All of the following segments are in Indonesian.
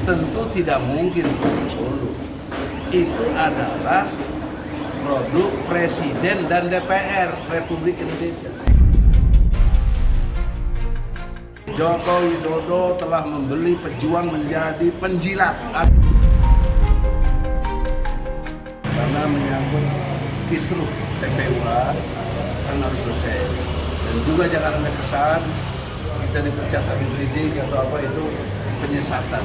tentu tidak mungkin produk Solo. Itu adalah produk Presiden dan DPR Republik Indonesia. Joko Widodo telah membeli pejuang menjadi penjilat. Karena menyangkut kisruh TPUA kan harus selesai. Dan juga jangan ada kesan kita dipecat Habib Rizik atau apa, itu penyesatan.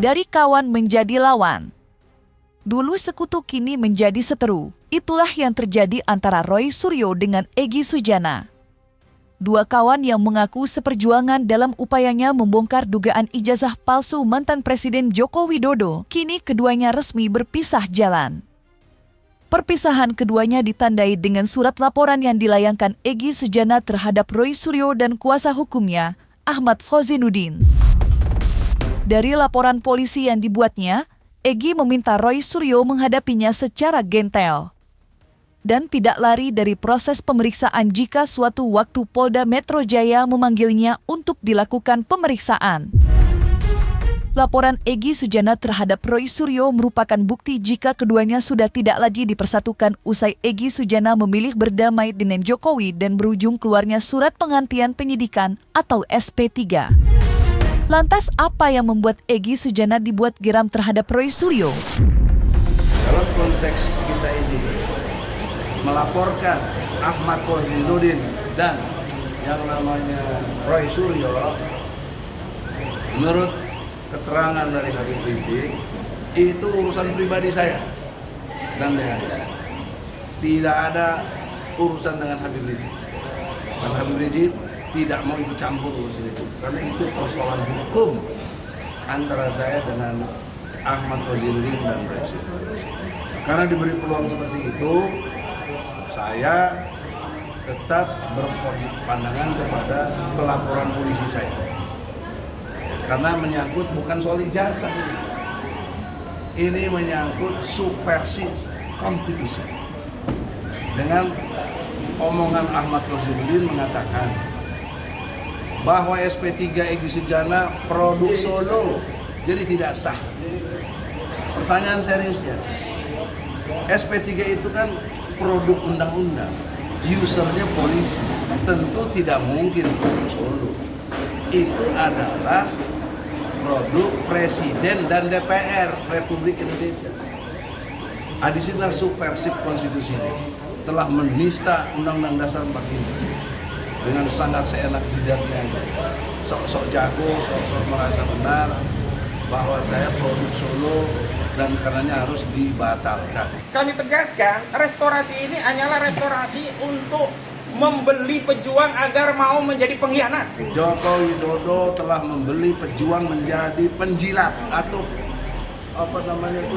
Dari kawan menjadi lawan. Dulu sekutu, kini menjadi seteru. Itulah yang terjadi antara Roy Suryo dengan Egy Sujana. Dua kawan yang mengaku seperjuangan dalam upayanya membongkar dugaan ijazah palsu mantan Presiden Joko Widodo. Kini keduanya resmi berpisah jalan. Perpisahan keduanya ditandai dengan surat laporan yang dilayangkan Egy Sujana terhadap Roy Suryo dan kuasa hukumnya, Ahmad Fauzainuddin. Dari laporan polisi yang dibuatnya, Egy meminta Roy Suryo menghadapinya secara gentel dan tidak lari dari proses pemeriksaan jika suatu waktu Polda Metro Jaya memanggilnya untuk dilakukan pemeriksaan. Laporan Egy Sujana terhadap Roy Suryo merupakan bukti jika keduanya sudah tidak lagi dipersatukan usai Egy Sujana memilih berdamai dengan Jokowi dan berujung keluarnya surat penghentian penyidikan atau SP3. Lantas apa yang membuat Egy Sujana dibuat geram terhadap Roy Suryo? Dalam konteks kita ini melaporkan Ahmad Fauzainuddin dan yang namanya Roy Suryo, menurut keterangan dari Habib Rizik, itu urusan pribadi saya dan dengan saya. Tidak ada urusan dengan Habib Rizik. Dan Habib Rizik tidak mau ikut campur urusan itu, karena itu persoalan hukum antara saya dengan Ahmad Fauzainuddin dan Roy Suryo. Karena diberi peluang seperti itu, saya tetap berpandangan kepada pelaporan polisi saya. Karena menyangkut bukan soal ijazah, ini menyangkut subversi konstitusi. Dengan omongan Ahmad Fauzainuddin mengatakan bahwa SP3 Egy Sujana produk Solo, jadi tidak sah. Pertanyaan seriusnya, SP3 itu kan produk undang-undang, usernya polisi, tentu tidak mungkin produk Solo. Itu adalah produk Presiden dan DPR Republik Indonesia. Disinilah subversif konstitusi ini, telah menista Undang-Undang Dasar 45 dengan sangat seenak jidatnya, sok-sok jago, sok-sok merasa benar bahwa saya produk Solo dan karenanya harus dibatalkan. Kami tegaskan, restorasi ini hanyalah restorasi untuk membeli pejuang agar mau menjadi pengkhianat. Joko Widodo telah membeli pejuang menjadi penjilat atau apa namanya itu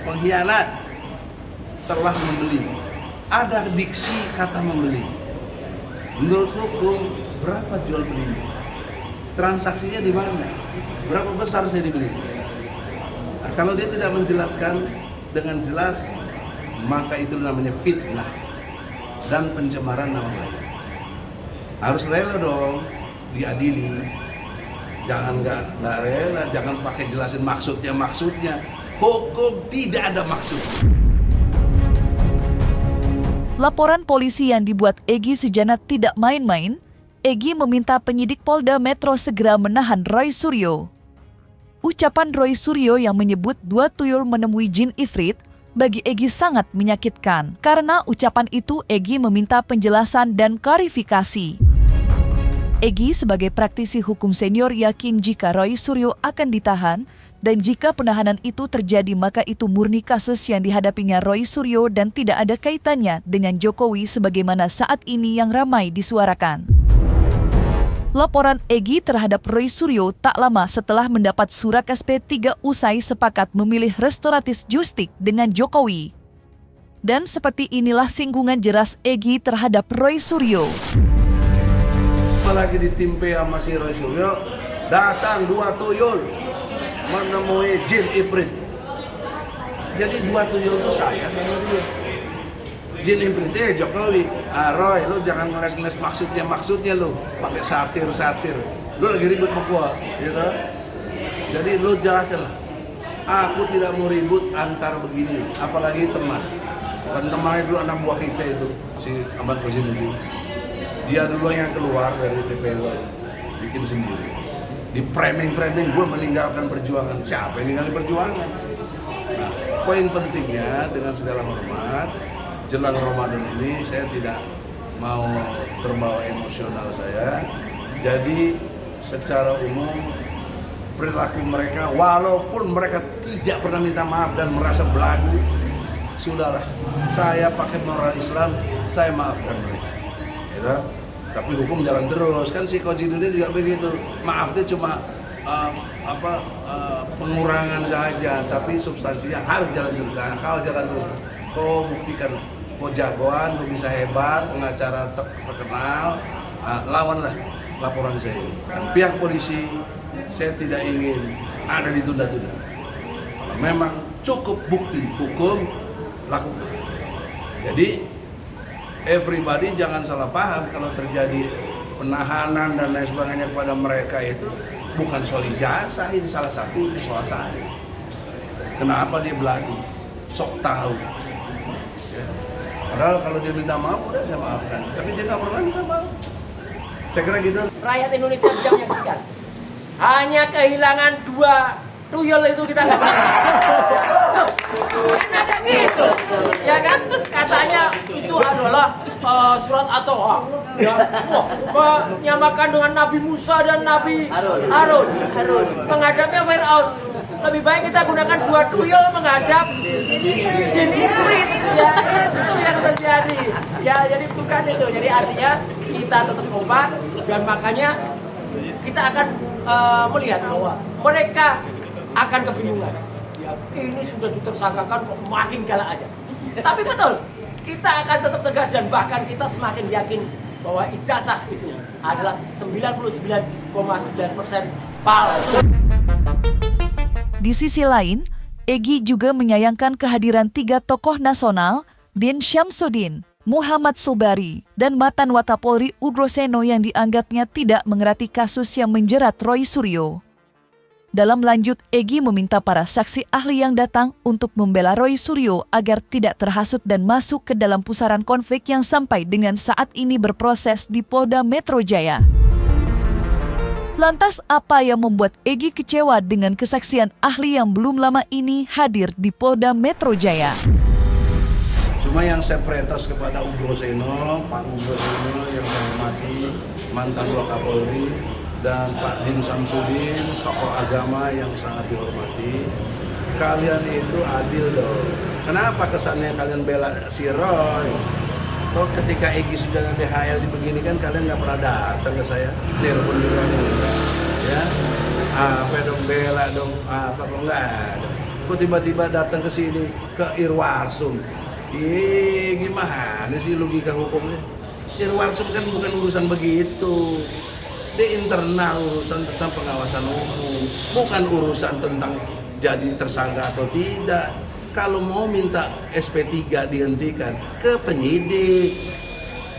pengkhianat. Telah membeli. Ada diksi kata membeli. Menurut hukum, berapa jual belinya? Transaksinya di mana? Berapa besar saya dibeli? Nah, kalau dia tidak menjelaskan dengan jelas, maka itu namanya fitnah dan pencemaran nama baik. Harus rela dong diadili. Jangan nggak rela, jangan pakai jelasin maksudnya. Hukum tidak ada maksud. Laporan polisi yang dibuat Egy Sujana tidak main-main. Egy meminta penyidik Polda Metro segera menahan Roy Suryo. Ucapan Roy Suryo yang menyebut dua tuyul menemui jin ifrit bagi Egy sangat menyakitkan. Karena ucapan itu, Egy meminta penjelasan dan klarifikasi. Egy sebagai praktisi hukum senior yakin jika Roy Suryo akan ditahan, dan jika penahanan itu terjadi maka itu murni kasus yang dihadapinya Roy Suryo dan tidak ada kaitannya dengan Jokowi sebagaimana saat ini yang ramai disuarakan. Laporan Egy terhadap Roy Suryo tak lama setelah mendapat surat SP3 usai sepakat memilih restoratif justik dengan Jokowi. Dan seperti inilah singgungan jelas Egy terhadap Roy Suryo. Apalagi ditimpe sama si Roy Suryo, datang dua tuyul menemui jin ifrit. Jadi dua tuyul itu saya sama dia. Jin imprintnya Jokowi. Roy, lu jangan ngeles-ngeles maksudnya lu pakai satir. Lu lagi ribut sama gua, gitu. Jadi lu jelaskan lah. Aku tidak mau ribut antar begini, apalagi teman. Dan temannya dulu anak buah kita itu, si Ahmad Kozinuddin. Dia dulu yang keluar dari TPU, bikin sendiri. Di framing gue meninggalkan perjuangan. Siapa yang ninggalin perjuangan? Nah, poin pentingnya dengan segala hormat, jelang Ramadan ini saya tidak mau terbawa emosional saya. Jadi secara umum perilaku mereka, walaupun mereka tidak pernah minta maaf dan merasa belagu, sudahlah, saya pakai moral Islam, saya maafkan mereka. Ya, tapi hukum jalan terus, kan si Kozinuddin juga begitu. Maaf itu cuma pengurangan saja, tapi substansinya harus jalan terus. Nah, kalau jalan terus, kau buktikan, kau jagoan, kau bisa hebat, pengacara terkenal, lawanlah laporan saya. Dan pihak polisi, saya tidak ingin ada ditunda-tunda. Kalau memang cukup bukti hukum, lakukan. Jadi everybody jangan salah paham kalau terjadi penahanan dan lain sebagainya kepada mereka itu bukan soal ijazah, ini salah satu soal saya. Kenapa dia belagu? Sok tahu. Ya. Padahal kalau dia minta maaf udah saya maafkan, tapi dia nggak pernah minta maaf. Saya kira gitu. Rakyat Indonesia bisa menyaksikan. Hanya kehilangan 2 tuyul itu kita nggak pernah. Kan ada gitu, ya kan? Katanya itu adalah surat At-Toha, ya, menyamakan dengan Nabi Musa dan Nabi Harun. Menghadapnya Fir'aun. Lebih baik kita gunakan 2 tuyul menghadap jin ifrit. Ya itu yang terjadi. Ya jadi bukan itu. Jadi artinya kita tetap kompak dan makanya kita akan melihat bahwa mereka akan kebingungan. Ya, ini sudah ditersangkakan kok makin galak aja. Tapi betul, kita akan tetap tegas dan bahkan kita semakin yakin bahwa ijazah itu adalah 99,9% palsu. Di sisi lain, Egy juga menyayangkan kehadiran 3 tokoh nasional, Din Syamsuddin, Muhammad Sobari, dan mantan Wakapolri Ugro Seno yang dianggapnya tidak mengerti kasus yang menjerat Roy Suryo. Dalam lanjut, Egy meminta para saksi ahli yang datang untuk membela Roy Suryo agar tidak terhasut dan masuk ke dalam pusaran konflik yang sampai dengan saat ini berproses di Polda Metro Jaya. Lantas apa yang membuat Egy kecewa dengan kesaksian ahli yang belum lama ini hadir di Polda Metro Jaya? Cuma yang saya protes kepada Ugro Seno, Pak Ugro Seno yang saya hormati, mantan Wakapolri, dan Pak Din Syamsuddin, tokoh agama yang sangat dihormati. Kalian itu adil dong. Kenapa kesannya kalian bela si Roy? Kok ketika Egy sudah DHL dibeginikan kalian nggak pernah datang ke saya, telepon juga ya? Apa dong bela dong? Apa kok nggak ada? Kok tiba-tiba datang ke sini ke Irwarsum? Gimana sih logika hukumnya? Irwarsum kan bukan urusan begitu. Di internal urusan tentang pengawasan umum, bukan urusan tentang jadi tersangka atau tidak. Kalau mau minta SP3 dihentikan ke penyidik.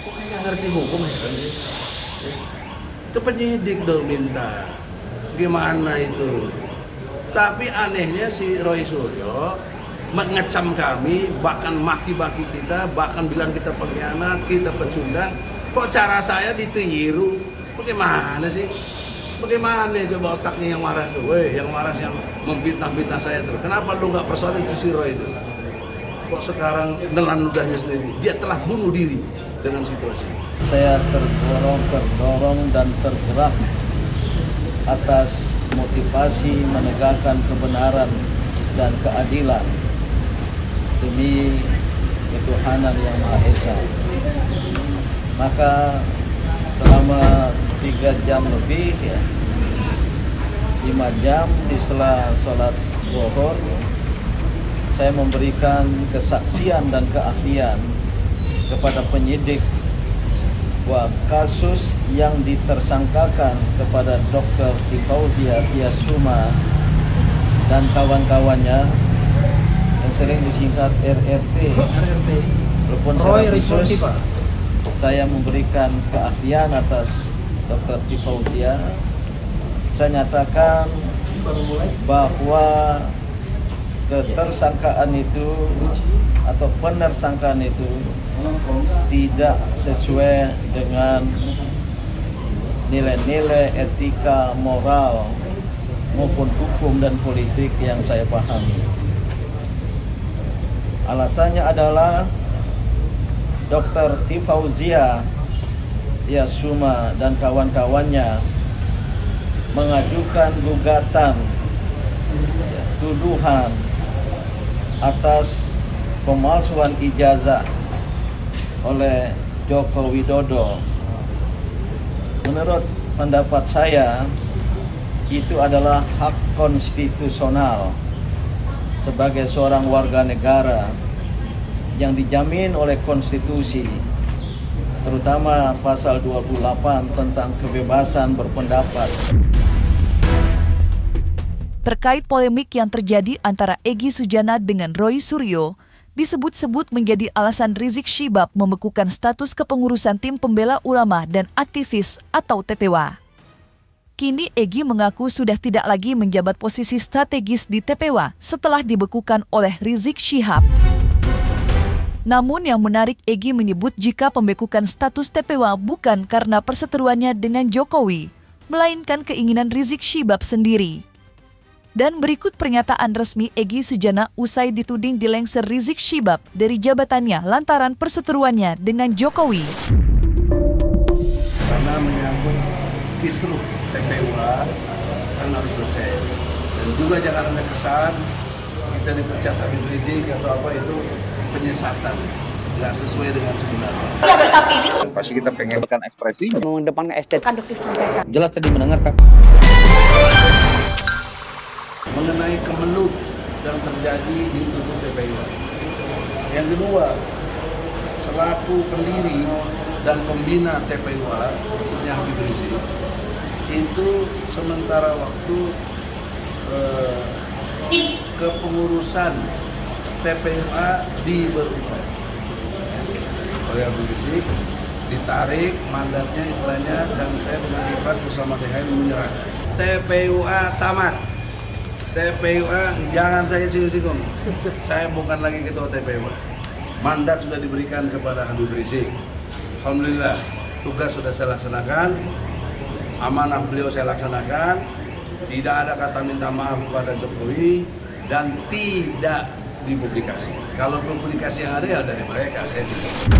Kok kayak nggak ngerti hukum ya kan? Ke penyidik dong minta. Gimana itu? Tapi anehnya si Roy Suryo mengecam kami, bahkan maki-maki kita, bahkan bilang kita pengkhianat, kita pecundang. Kok cara saya ditiru? Bagaimana sih? Bagaimana coba otaknya yang waras tuh? Yang waras yang memfitnah-fitnah saya tuh. Kenapa lu nggak persoalin si Roy itu? Kok sekarang nelan ludahnya sendiri? Dia telah bunuh diri dengan situasi. Saya terdorong dan tergerak atas motivasi menegakkan kebenaran dan keadilan demi ketuhanan yang Maha Esa. Maka selama 3 jam lebih, 5 jam di sela sholat zuhur, saya memberikan kesaksian dan keahlian kepada penyidik bahwa kasus yang ditersangkakan kepada Dr. Fauzia Tiasuma dan kawan-kawannya yang sering disingkat RRT. Walaupun secara khusus saya memberikan keahlian atas Dr. Tifauzia. Saya nyatakan bahwa ketersangkaan itu atau penersangkaan itu tidak sesuai dengan nilai-nilai etika, moral maupun hukum dan politik yang saya pahami. Alasannya adalah Dr. Tifauzia Yasuma dan kawan-kawannya mengajukan gugatan tuduhan atas pemalsuan ijazah oleh Joko Widodo. Menurut pendapat saya, itu adalah hak konstitusional sebagai seorang warga negara yang dijamin oleh konstitusi, terutama pasal 28 tentang kebebasan berpendapat. Terkait polemik yang terjadi antara Egy Sujana dengan Roy Suryo, disebut-sebut menjadi alasan Rizik Syihab membekukan status kepengurusan Tim Pembela Ulama dan Aktivis atau TPW. Kini Egy mengaku sudah tidak lagi menjabat posisi strategis di TPW setelah dibekukan oleh Rizik Syihab. Namun yang menarik, Egy menyebut jika pembekukan status TPW bukan karena perseteruannya dengan Jokowi, melainkan keinginan Rizik Syihab sendiri. Dan berikut pernyataan resmi Egy Sujana usai dituding dilengser Rizik Syihab dari jabatannya lantaran perseteruannya dengan Jokowi. Karena menyangkut kisruh TPW kan harus selesai. Dan juga jangan ada kesan kita dipecat Habib Rizik atau apa, itu penyesatan, nggak sesuai dengan sebenarnya. Pasti kita pengen berikan ekspresi mengedepankan estetika. jelas tadi mendengarkan Mengenai kemelut yang terjadi di tubuh TPW. Yang kedua, selaku pendiri dan pembina TPW, maksudnya Habib Rizik, itu sementara waktu kepengurusan TPW diberubah oleh Habib Rizik, ditarik mandatnya istilahnya, dan saya dengan ikhlas bersama DHM menyerah. TPW tamat. TPW jangan saya singgung-singgung. Saya bukan lagi ketua TPW. Mandat sudah diberikan kepada Habib Rizik. Alhamdulillah, tugas sudah saya laksanakan. Amanah beliau saya laksanakan. Tidak ada kata minta maaf kepada Jokowi dan tidak dipublikasi. Kalau publikasi yang ada ya dari mereka, saya tidak.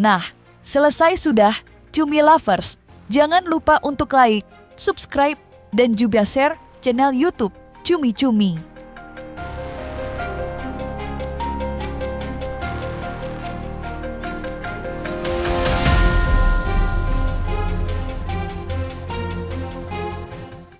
Nah, selesai sudah, Cumi Lovers. Jangan lupa untuk like, subscribe, dan juga share channel YouTube Cumi Cumi.